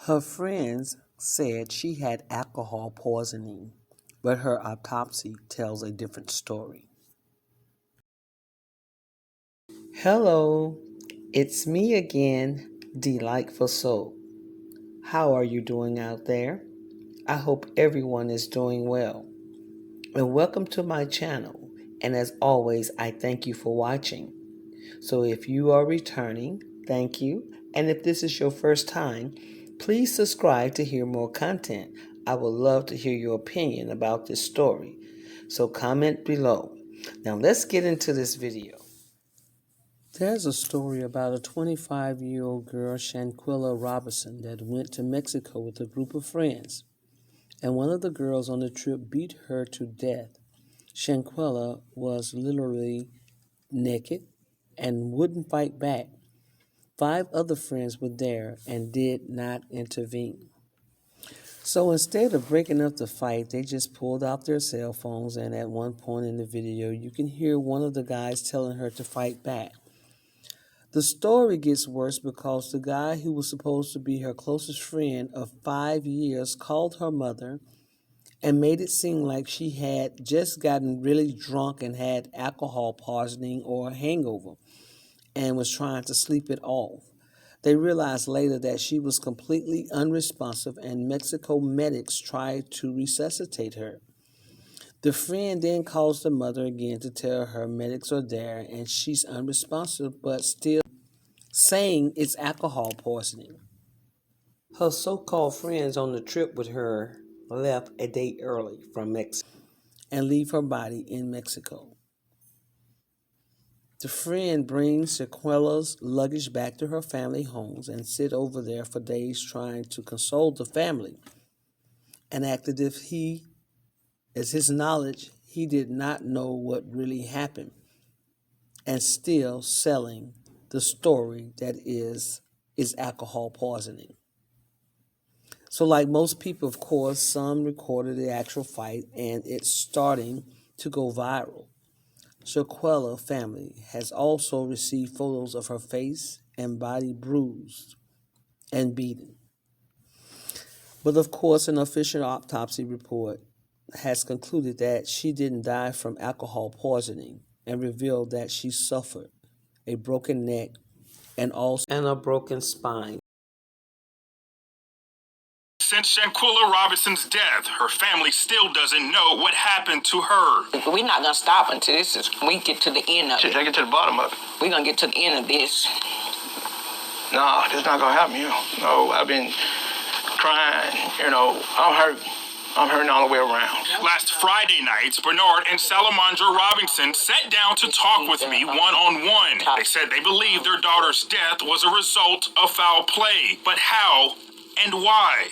Her friends said she had alcohol poisoning, but her autopsy tells a different story. Hello, it's me again, Delightful Soul. How are you doing out there? I hope everyone is doing well. And welcome to my channel. And as always, I thank you for watching. So if you are returning, thank you. And if this is your first time, please subscribe to hear more content. I would love to hear your opinion about this story. So comment below. Now let's get into this video. There's a story about a 25-year-old girl, Shanquella Robinson, that went to Mexico with a group of friends. And one of the girls on the trip beat her to death. Shanquella was literally naked and wouldn't fight back. 5 other friends were there and did not intervene. So instead of breaking up the fight, they just pulled out their cell phones, and at one point in the video, you can hear one of the guys telling her to fight back. The story gets worse because the guy who was supposed to be her closest friend of 5 years called her mother and made it seem like she had just gotten really drunk and had alcohol poisoning or a hangover and was trying to sleep it off. They realized later that she was completely unresponsive, and Mexico medics tried to resuscitate her. The friend then calls the mother again to tell her medics are there and she's unresponsive, but still saying it's alcohol poisoning. Her so-called friends on the trip with her left a day early from Mexico and leave her body in Mexico. The friend brings Shanquella's luggage back to her family homes and sit over there for days trying to console the family, and acted as his knowledge, he did not know what really happened, and still selling the story that is alcohol poisoning. So like most people, of course, some recorded the actual fight, and it's starting to go viral. Shanquella family has also received photos of her face and body bruised and beaten. But of course, an official autopsy report has concluded that she didn't die from alcohol poisoning and revealed that she suffered a broken neck and a broken spine. Since Shanquella Robinson's death, her family still doesn't know what happened to her. We're not going to stop until we get to the end of it. Take it to the bottom of it. We're going to get to the end of this. No, this not going to happen, No, I've been crying, I'm hurt. I'm hurting all the way around. Last Friday night, Bernard and Salamandra Robinson sat down to talk with me one-on-one. They said they believe their daughter's death was a result of foul play. But how and why?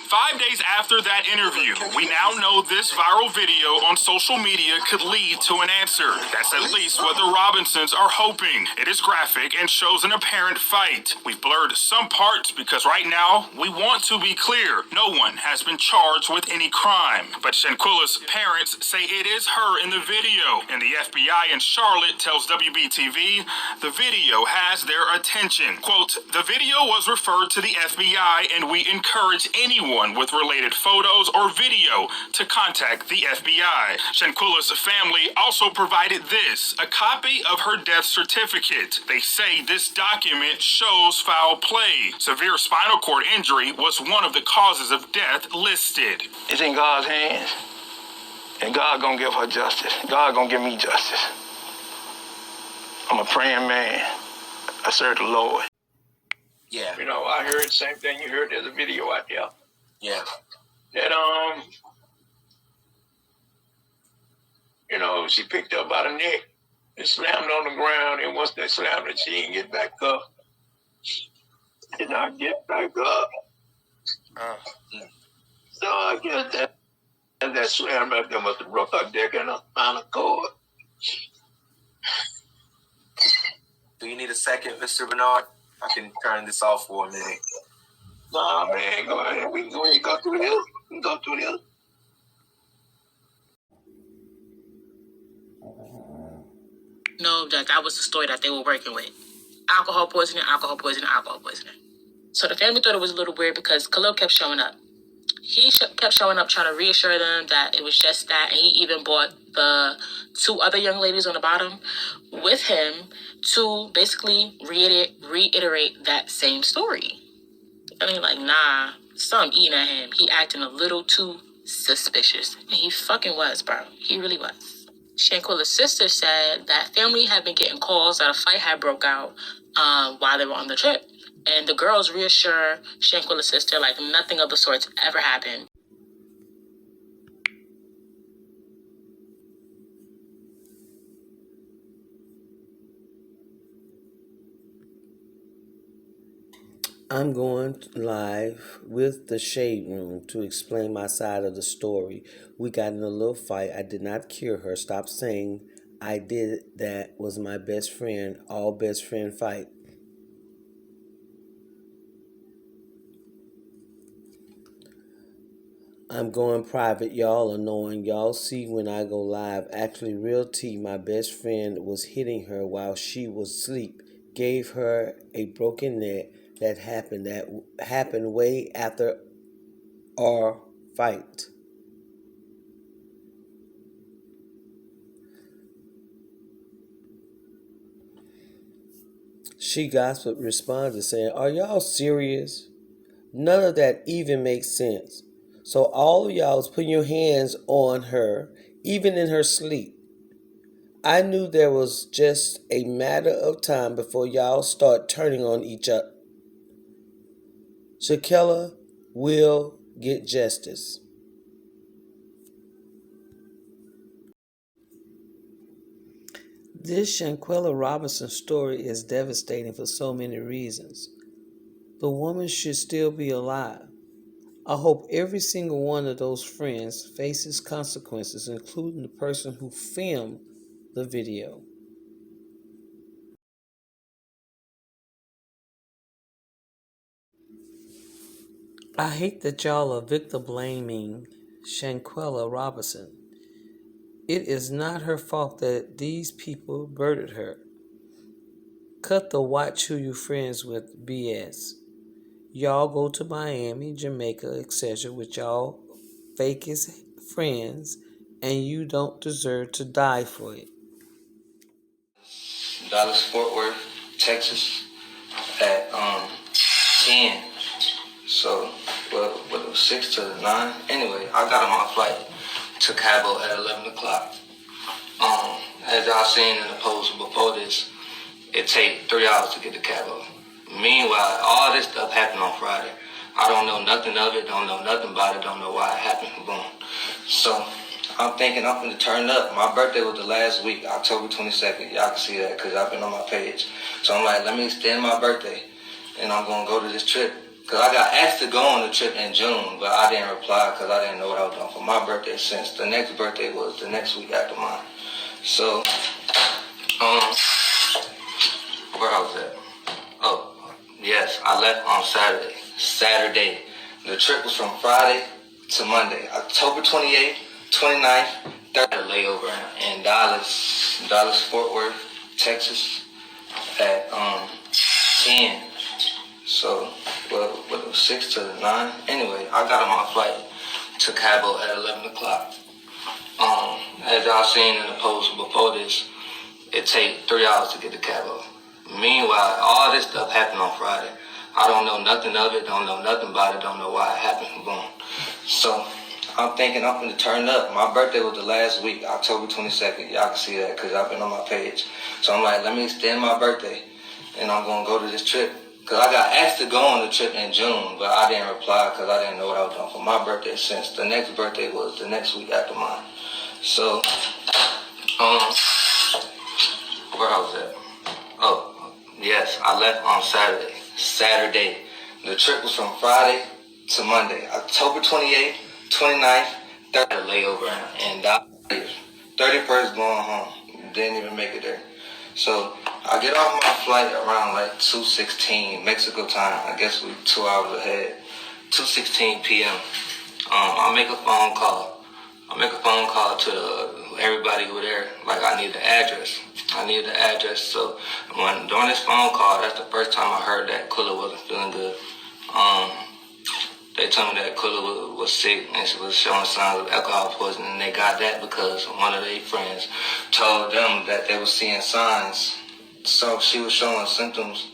5 days after that interview, we now know this viral video on social media could lead to an answer. That's at least what the Robinsons are hoping. It is graphic and shows an apparent fight. We've blurred some parts because right now, we want to be clear. No one has been charged with any crime. But Shanquella's parents say it is her in the video. And the FBI in Charlotte tells WBTV the video has their attention. Quote, the video was referred to the FBI and we encourage anyone with related photos or video to contact the FBI. Shanquella's family also provided this, a copy of her death certificate. They say this document shows foul play. Severe spinal cord injury was one of the causes of death listed. It's in God's hands, and God gonna give her justice. God gonna give me justice. I'm a praying man. I serve the Lord. Yeah. I heard the same thing you heard. There's a video out there. Yeah. That, she picked up by the neck and slammed on the ground, and once they slammed it, she didn't get back up. Did not get back up. So I guess that slam right there must have broke her neck and her spinal cord. Do you need a second, Mr. Bernard? I can turn this off for a minute. Nah, man, go ahead. We can go ahead and go through this. We can go through this. No, that was the story that they were working with. Alcohol poisoning, alcohol poisoning, alcohol poisoning. So the family thought it was a little weird because Khalil kept showing up. He kept showing up trying to reassure them that it was just that, and he even brought the 2 other young ladies on the bottom with him to basically reiterate that same story. And he like, nah, something eating at him. He acting a little too suspicious. And he fucking was, bro. He really was. Shanquella's sister said that family had been getting calls that a fight had broke out while they were on the trip. And the girls reassure Shanquella's sister like nothing of the sorts ever happened. I'm going live with the Shade Room to explain my side of the story. We got in a little fight. I did not cure her. Stop saying I did that was my best friend. All best friend fight. I'm going private. Y'all annoying. Y'all see when I go live. Actually, real tea, my best friend was hitting her while she was asleep. Gave her a broken neck. That happened way after our fight. She gossip responded saying, "Are y'all serious? None of that even makes sense. So all of y'all was putting your hands on her, even in her sleep. I knew there was just a matter of time before y'all start turning on each other. Shanquella will get justice." This Shanquella Robinson story is devastating for so many reasons. The woman should still be alive. I hope every single one of those friends faces consequences, including the person who filmed the video. I hate that y'all are victim blaming Shanquella Robinson. It is not her fault that these people murdered her. Cut the watch who you friends with BS. Y'all go to Miami, Jamaica, etc. with y'all fakest friends, and you don't deserve to die for it. Dallas, Fort Worth, Texas, at 10. So, well, it was 6 to 9. Anyway, I got on my flight to Cabo at 11 o'clock. As y'all seen in the post before this, it take 3 hours to get to Cabo. Meanwhile, all this stuff happened on Friday. I don't know nothing of it, don't know nothing about it, don't know why it happened. Boom. So, I'm thinking I'm going to turn up. My birthday was the last week, October 22nd. Y'all can see that because I've been on my page. So I'm like, let me extend my birthday, and I'm going to go to this trip. Because I got asked to go on the trip in June, but I didn't reply because I didn't know what I was doing for my birthday, since the next birthday was the next week after mine. So, where I was at? Oh, yes, I left on Saturday. The trip was from Friday to Monday, October 28th, 29th, 30th, layover in Dallas, Fort Worth, Texas, at 10. So, well, it was 6 to 9. Anyway, I got on my flight to Cabo at 11 o'clock. As y'all seen in the post before this, it take 3 hours to get to Cabo. Meanwhile, all this stuff happened on Friday. I don't know nothing of it, don't know nothing about it, don't know why it happened. Boom. So, I'm thinking I'm going to turn up. My birthday was the last week, October 22nd. Y'all can see that because I've been on my page. So I'm like, let me extend my birthday, and I'm going to go to this trip. Because I got asked to go on the trip in June, but I didn't reply because I didn't know what I was doing for my birthday, since the next birthday was the next week after mine. So, where I was at? Oh, yes, I left on Saturday. The trip was from Friday to Monday, October 28th, 29th, 30th, layover in Dallas. 31st going home. Didn't even make it there. So I get off my flight around like 2:16 Mexico time. I guess we're 2 hours ahead. 2:16 p.m. I make a phone call. To everybody who were there. Like, I need the address. So during this phone call, that's the first time I heard that Kula wasn't feeling good. Um, they told me that Quilla was sick and she was showing signs of alcohol poisoning. And they got that because one of their friends told them that they were seeing signs. So she was showing symptoms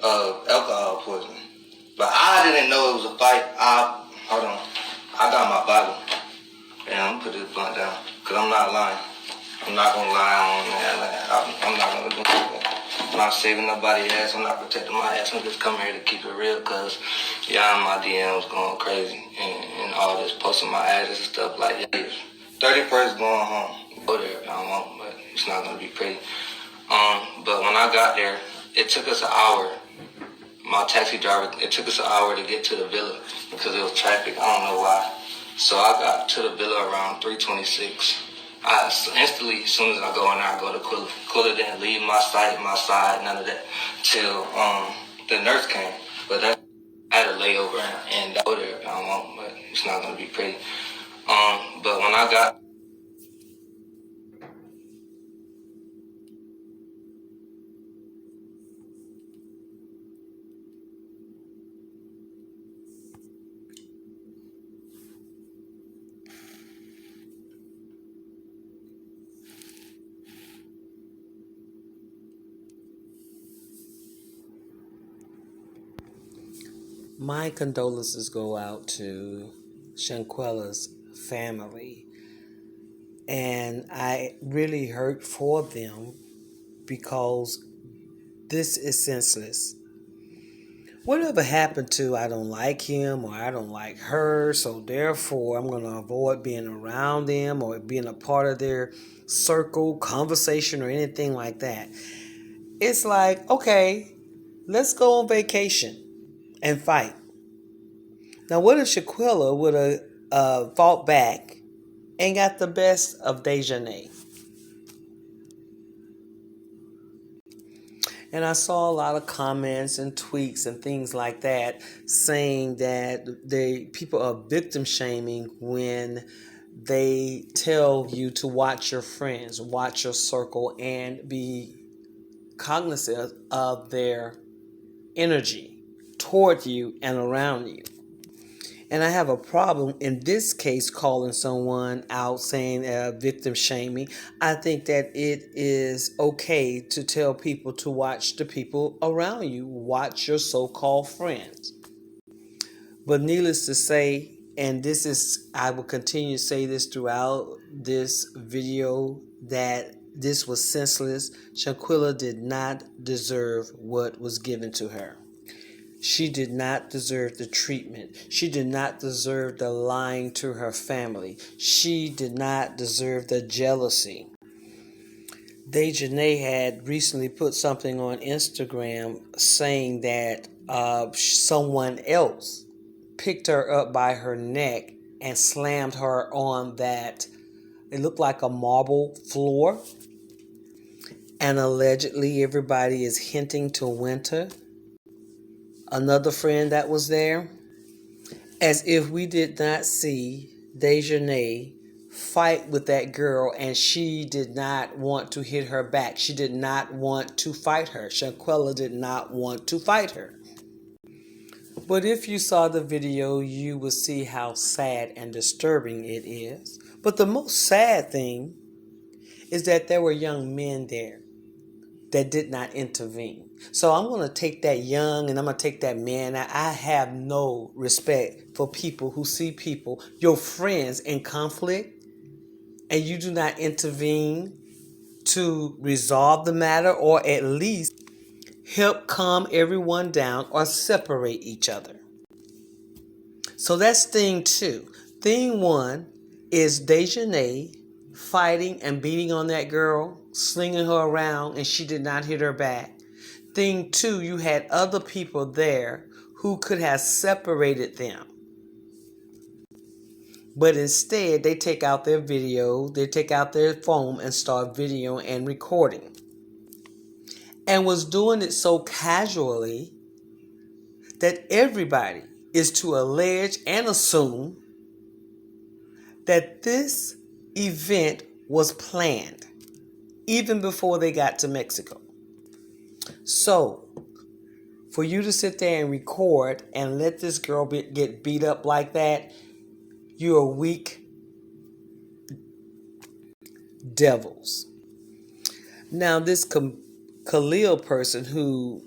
of alcohol poisoning. But I didn't know it was a fight. Hold on. I got my Bible. And I'm gonna put this blunt down. Because I'm not lying. I'm not gonna lie on that. I'm not gonna do that. I'm not saving nobody's ass. I'm not protecting my ass. I'm just coming here to keep it real because y'all in my DMs going crazy and all this posting my address and stuff like that. 31st going home. Go there if y'all want, but it's not gonna be pretty. But when I got there, it took us an hour. My taxi driver, it took us an hour to get to the villa because it was traffic. I don't know why. So I got to the villa around 3:26. Instantly, as soon as I go in there, I go to Quilla. Quilla didn't leave my side, none of that, till the nurse came. But that I had a layover and go there if I want, but it's not gonna be pretty. But when I got My condolences go out to Shanquella's family. And I really hurt for them because this is senseless. Whatever happened to I don't like him or I don't like her, so therefore I'm going to avoid being around them or being a part of their circle, conversation, or anything like that. It's like, okay, let's go on vacation and fight. Now, what if Shaquilla would have fought back and got the best of Dejanay? And I saw a lot of comments and tweets and things like that saying that people are victim shaming when they tell you to watch your friends, watch your circle, and be cognizant of their energy toward you and around you. And I have a problem in this case calling someone out saying victim shaming. I think that it is okay to tell people to watch the people around you, watch your so-called friends. But needless to say, and I will continue to say this throughout this video, that this was senseless. Shanquella did not deserve what was given to her. She did not deserve the treatment. She did not deserve the lying to her family. She did not deserve the jealousy. Dejanay had recently put something on Instagram saying that someone else picked her up by her neck and slammed her on that, it looked like a marble floor. And allegedly everybody is hinting to Winter, another friend that was there, as if we did not see Dejanay fight with that girl and she did not want to hit her back. She did not want to fight her. Shanquella did not want to fight her. But if you saw the video, you will see how sad and disturbing it is. But the most sad thing is that there were young men there that did not intervene. So I'm going to take that young and I'm going to take that man. I have no respect for people who see people, your friends, in conflict, and you do not intervene to resolve the matter or at least help calm everyone down or separate each other. So that's thing two. Thing one is Dejanay fighting and beating on that girl, slinging her around, and she did not hit her back. Thing two, you had other people there who could have separated them. But instead, they take out their video, they take out their phone and start video and recording. And was doing it so casually that everybody is to allege and assume that this event was planned even before they got to Mexico. So, For you to sit there and record and let this girl get beat up like that, you're weak devils. Now, this Khalil person who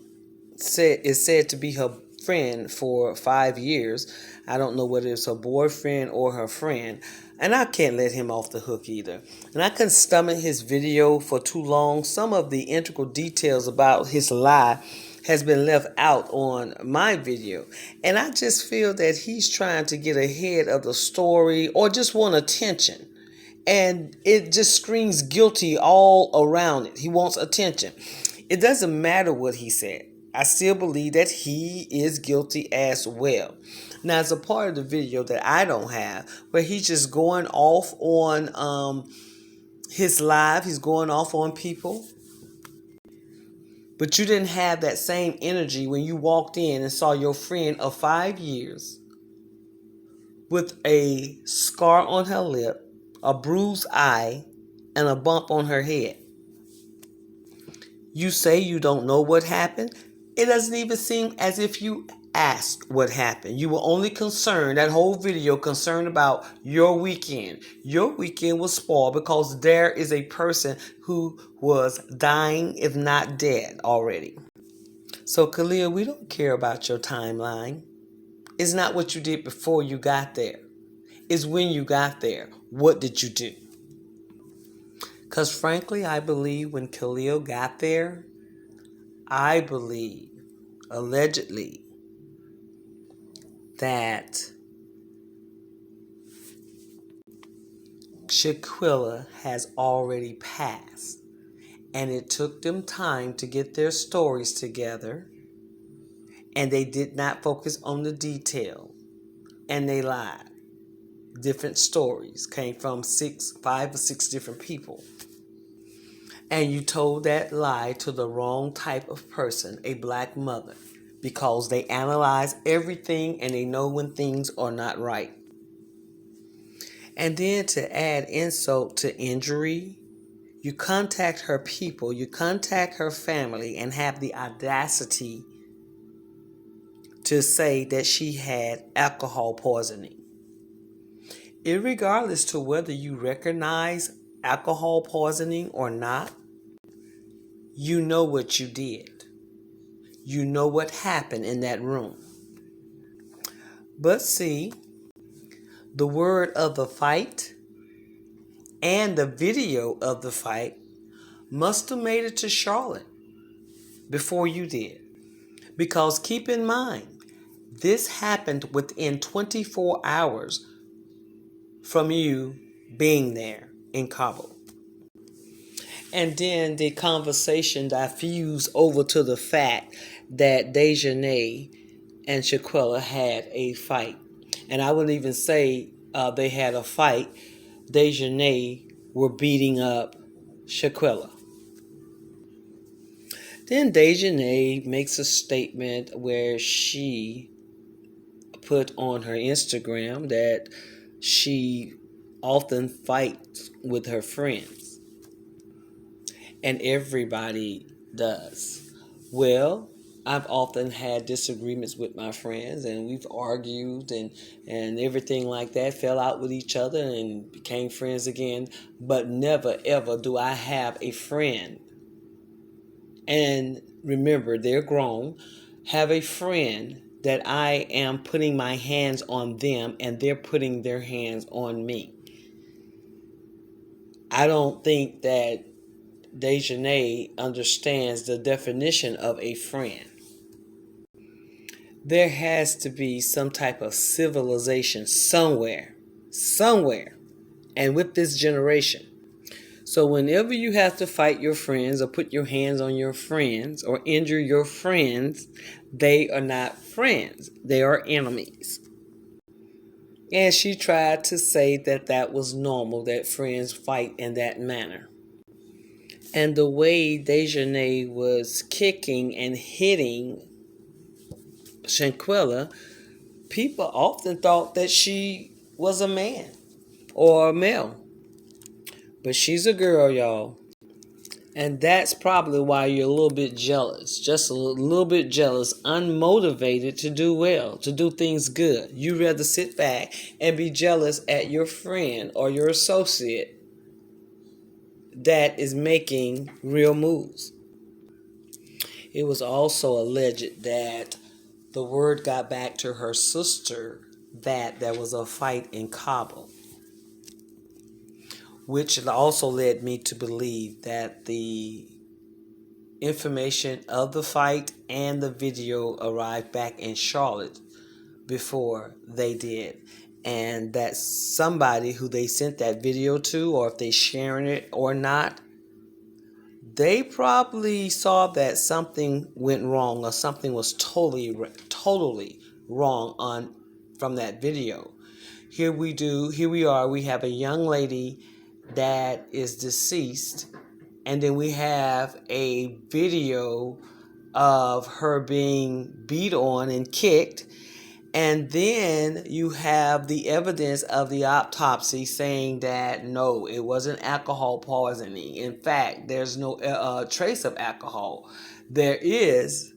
is said to be her friend for 5 years. I don't know whether it's her boyfriend or her friend. And I can't let him off the hook either. And I couldn't stomach his video for too long. Some of the integral details about his lie has been left out on my video. And I just feel that he's trying to get ahead of the story or just want attention. And it just screams guilty all around it. He wants attention. It doesn't matter what he said. I still believe that he is guilty as well. Now, it's a part of the video that I don't have, where he's just going off on his live. He's going off on people. But you didn't have that same energy when you walked in and saw your friend of 5 years with a scar on her lip, a bruised eye, and a bump on her head. You say you don't know what happened. It doesn't even seem as if you asked what happened. You were only concerned, that whole video concerned about your weekend. Your weekend was spoiled because there is a person who was dying, if not dead already. So Khalil, we don't care about your timeline. It's not what you did before you got there. It's when you got there. What did you do? Because frankly, I believe when Khalil got there, I believe, allegedly, that Shanquella has already passed. And it took them time to get their stories together. And they did not focus on the detail. And they lied. Different stories came from 5 or 6 different people. And you told that lie to the wrong type of person, a black mother, because they analyze everything and they know when things are not right. And then to add insult to injury, you contact her people, you contact her family and have the audacity to say that she had alcohol poisoning. Irregardless to whether you recognize alcohol poisoning or not, you know what you did. You know what happened in that room. But see, the word of the fight and the video of the fight must have made it to Charlotte before you did. Because keep in mind, this happened within 24 hours from you being there in Kabul. And then the conversation diffused over to the fact that Dejanay and Shanquella had a fight. And I wouldn't even say they had a fight. Dejanay were beating up Shanquella. Then Dejanay makes a statement where she put on her Instagram that she often fights with her friends. And everybody does. Well, I've often had disagreements with my friends, and we've argued and everything like that, fell out with each other and became friends again. But never, ever do I have a friend. And remember, they're grown. Have a friend that I am putting my hands on them and they're putting their hands on me. I don't think that Dejanay understands the definition of a friend. There has to be some type of civilization somewhere, and with this generation. So whenever you have to fight your friends or put your hands on your friends or injure your friends, they are not friends. They are enemies. And she tried to say that that was normal, that friends fight in that manner. And the way Dejanay was kicking and hitting Shanquella, people often thought that she was a man or a male. But she's a girl, y'all. And that's probably why you're a little bit jealous, just a little bit jealous, unmotivated to do well, to do things good. You rather sit back and be jealous at your friend or your associate that is making real moves. It was also alleged that the word got back to her sister that there was a fight in Kabul, which also led me to believe that the information of the fight and the video arrived back in Charlotte before they did. And that somebody who they sent that video to, or if they sharing it or not, they probably saw that something went wrong or something was totally wrong on from that video. Here we are, we have a young lady that is deceased, and then we have a video of her being beat on and kicked. And then you have the evidence of the autopsy saying that no, it wasn't alcohol poisoning. In fact, there's no trace of alcohol. There is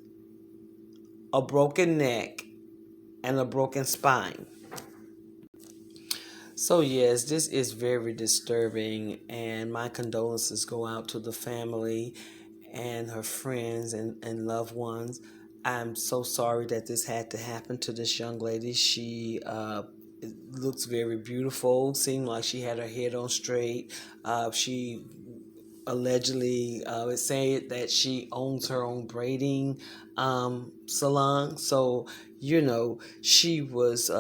a broken neck and a broken spine. So yes, this is very disturbing, and my condolences go out to the family and her friends and loved ones. I'm so sorry that this had to happen to this young lady. She looks very beautiful, seemed like she had her head on straight. She allegedly is saying that she owns her own braiding salon. So, she was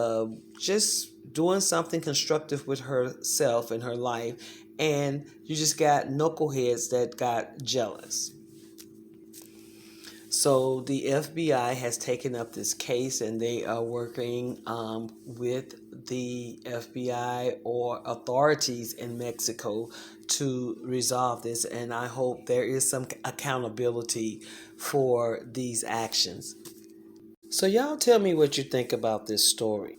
just doing something constructive with herself and her life. And you just got knuckleheads that got jealous. So the FBI has taken up this case, and they are working with the FBI or authorities in Mexico to resolve this. And I hope there is some accountability for these actions. So y'all tell me what you think about this story.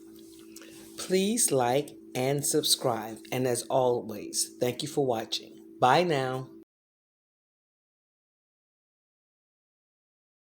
Please like and subscribe. And as always, thank you for watching. Bye now.